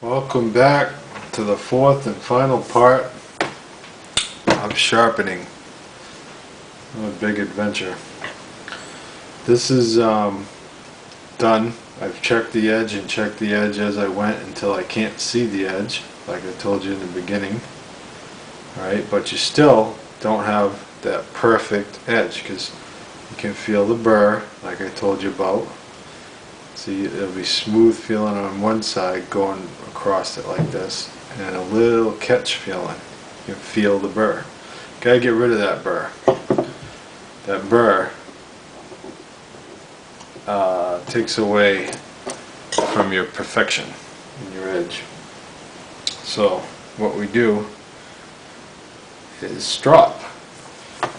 Welcome back to the fourth and final part of sharpening. A big adventure. This is done. I've checked the edge and checked the edge as I went until I can't see the edge, like I told you in the beginning. Alright, but you still don't have that perfect edge because you can feel the burr, like I told you about. See, it'll be smooth feeling on one side going across it like this, and a little catch feeling. You can feel the burr. Gotta get rid of that burr. That burr takes away from your perfection in your edge. So what we do is strop.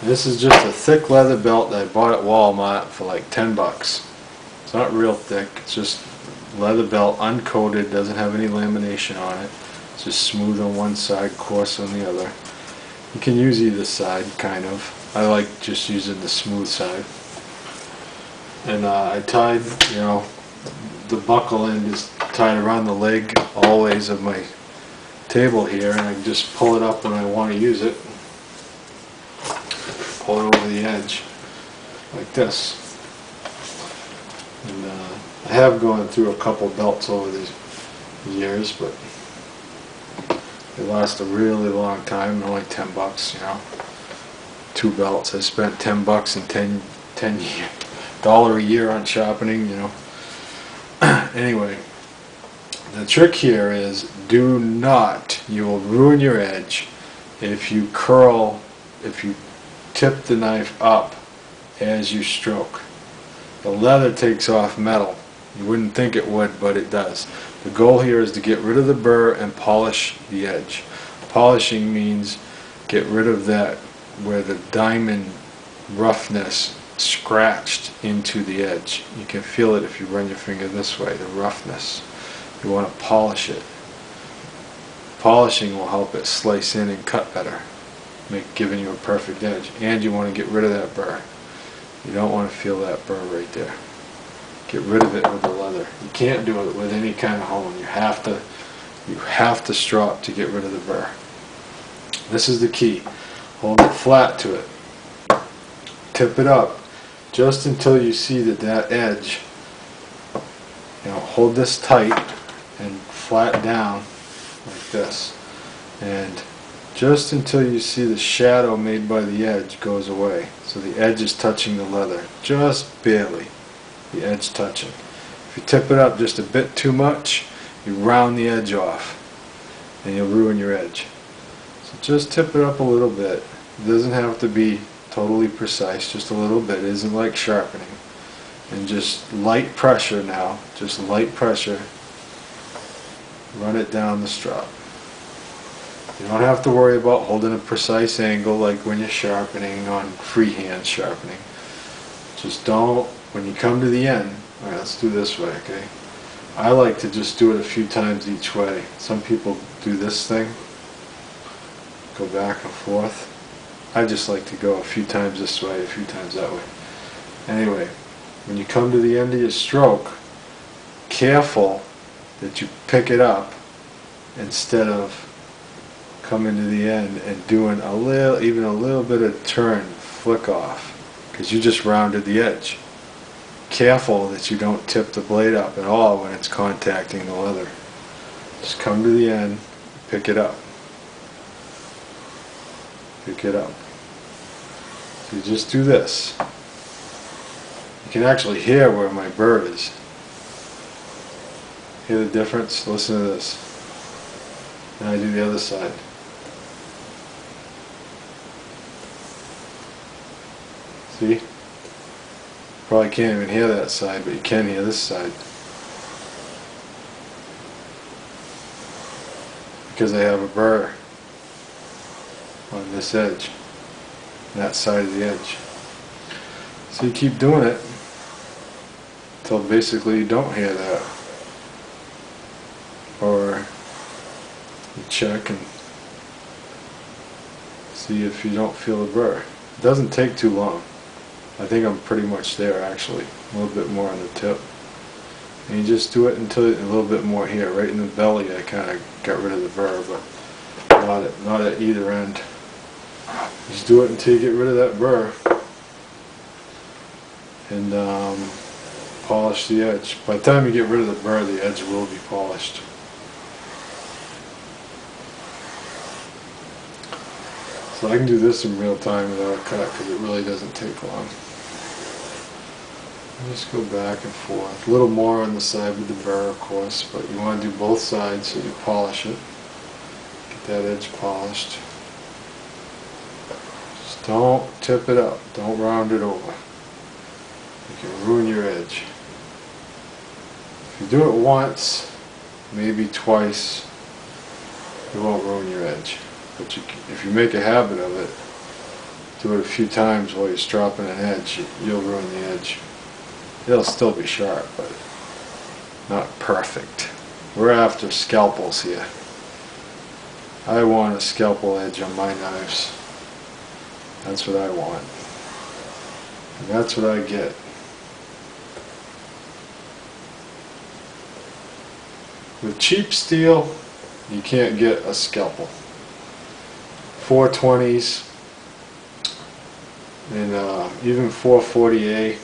This is just a thick leather belt that I bought at Walmart for like 10 bucks. It's not real thick, it's just leather belt, uncoated, doesn't have any lamination on it. It's just smooth on one side, coarse on the other. You can use either side, kind of. I like just using the smooth side. And I tied, the buckle end is tied around the leg always of my table here, and I can just pull it up when I want to use it. Pull it over the edge, like this. And I have gone through a couple belts over these years, but they last a really long time, only 10 bucks, 2 belts. I spent 10 bucks and $10 a year on sharpening, Anyway, the trick here is do not, you will ruin your edge if you tip the knife up as you stroke. The leather takes off metal. You wouldn't think it would, but it does. The goal here is to get rid of the burr and polish the edge. Polishing means get rid of that where the diamond roughness scratched into the edge. You can feel it if you run your finger this way, the roughness. You want to polish it. Polishing will help it slice in and cut better, giving you a perfect edge. And you want to get rid of that burr. You don't want to feel that burr right there. Get rid of it with the leather. You can't do it with any kind of hone. You have to strop to get rid of the burr. This is the key. Hold it flat to it. Tip it up just until you see that edge. Hold this tight and flat down like this. And just until you see the shadow made by the edge goes away. So the edge is touching the leather, just barely, the edge touching. If you tip it up just a bit too much, you round the edge off and you'll ruin your edge. So just tip it up a little bit. It doesn't have to be totally precise, just a little bit. It isn't like sharpening. And just light pressure now, just light pressure, run it down the strop. You don't have to worry about holding a precise angle like when you're sharpening on freehand sharpening. Just don't, when you come to the end, alright, let's do this way, okay? I like to just do it a few times each way. Some people do this thing, go back and forth. I just like to go a few times this way, a few times that way. Anyway, when you come to the end of your stroke, careful that you pick it up instead of coming to the end and doing even a little bit of turn, flick off, because you just rounded the edge. Careful that you don't tip the blade up at all when it's contacting the leather. Just come to the end, pick it up. Pick it up. So you just do this. You can actually hear where my burr is. Hear the difference? Listen to this. Now I do the other side. See? Probably can't even hear that side, but you can hear this side. Because I have a burr on this edge, that side of the edge. So you keep doing it until basically you don't hear that. Or you check and see if you don't feel the burr. It doesn't take too long. I think I'm pretty much there actually. A little bit more on the tip. And you just do it until a little bit more here, right in the belly. I kind of got rid of the burr, but not at either end. Just do it until you get rid of that burr, and polish the edge. By the time you get rid of the burr, the edge will be polished. So I can do this in real time without a cut because it really doesn't take long. Just go back and forth. A little more on the side with the burr, of course, but you want to do both sides so you polish it. Get that edge polished. Just don't tip it up. Don't round it over. You can ruin your edge. If you do it once, maybe twice, you won't ruin your edge. But if you make a habit of it, do it a few times while you're stropping an edge, you'll ruin the edge. It'll still be sharp, but not perfect. We're after scalpels here. I want a scalpel edge on my knives. That's what I want. And that's what I get. With cheap steel, you can't get a scalpel. 420s and even 440A,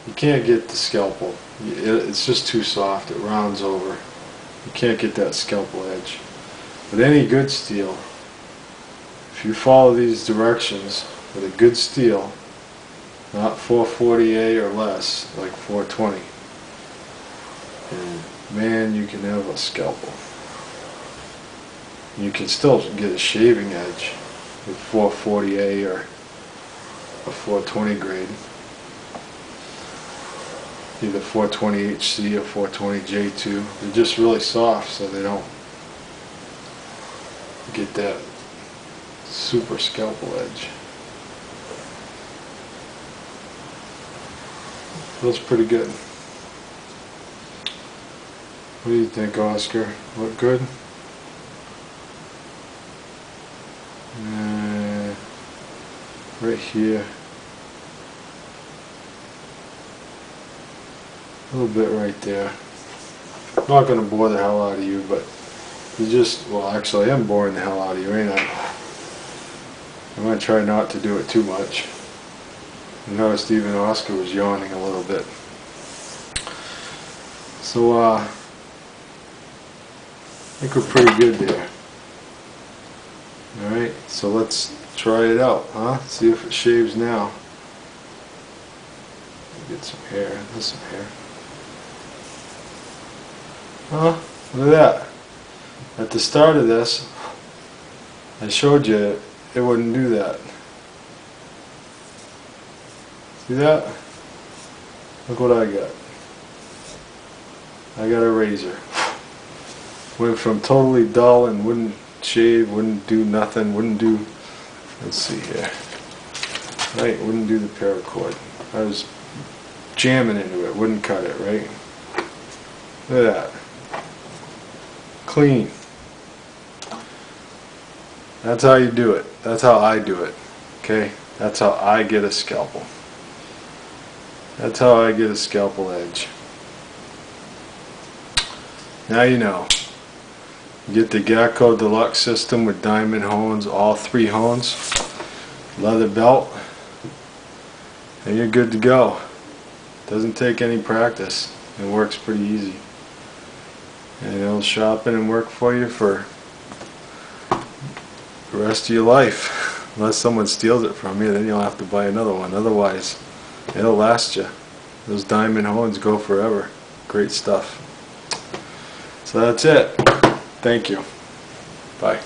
you can't get the scalpel. It's just too soft. It rounds over. You can't get that scalpel edge. But any good steel, if you follow these directions with a good steel, not 440A or less, like 420, and man, you can have a scalpel. You can still get a shaving edge with 440A or a 420 grade. Either 420HC or 420J2. They're just really soft, so they don't get that super scalpel edge. Feels pretty good. What do you think, Oscar? Look good? Right here. A little bit right there. I'm not going to bore the hell out of you, but you just, well, actually I am boring the hell out of you, ain't I? I'm going to try not to do it too much. I noticed even Oscar was yawning a little bit. So, I think we're pretty good there. Alright, so let's try it out, huh? See if it shaves now. Get some hair. There's some hair. Huh? Look at that. At the start of this, I showed you it wouldn't do that. See that? Look what I got. I got a razor. Went from totally dull and wouldn't shave, wouldn't do nothing, wouldn't do, let's see here. Right, wouldn't do the paracord. I was jamming into it, wouldn't cut it, right? Look at that. Clean. That's how you do it. That's how I do it. Okay? That's how I get a scalpel. That's how I get a scalpel edge. Now you know. You get the Gacko Deluxe system with diamond hones, all 3 hones, leather belt, and you're good to go. Doesn't take any practice. It works pretty easy. And it'll sharpen and work for you for the rest of your life. Unless someone steals it from you, then you'll have to buy another one. Otherwise, it'll last you. Those diamond hones go forever. Great stuff. So that's it. Thank you. Bye.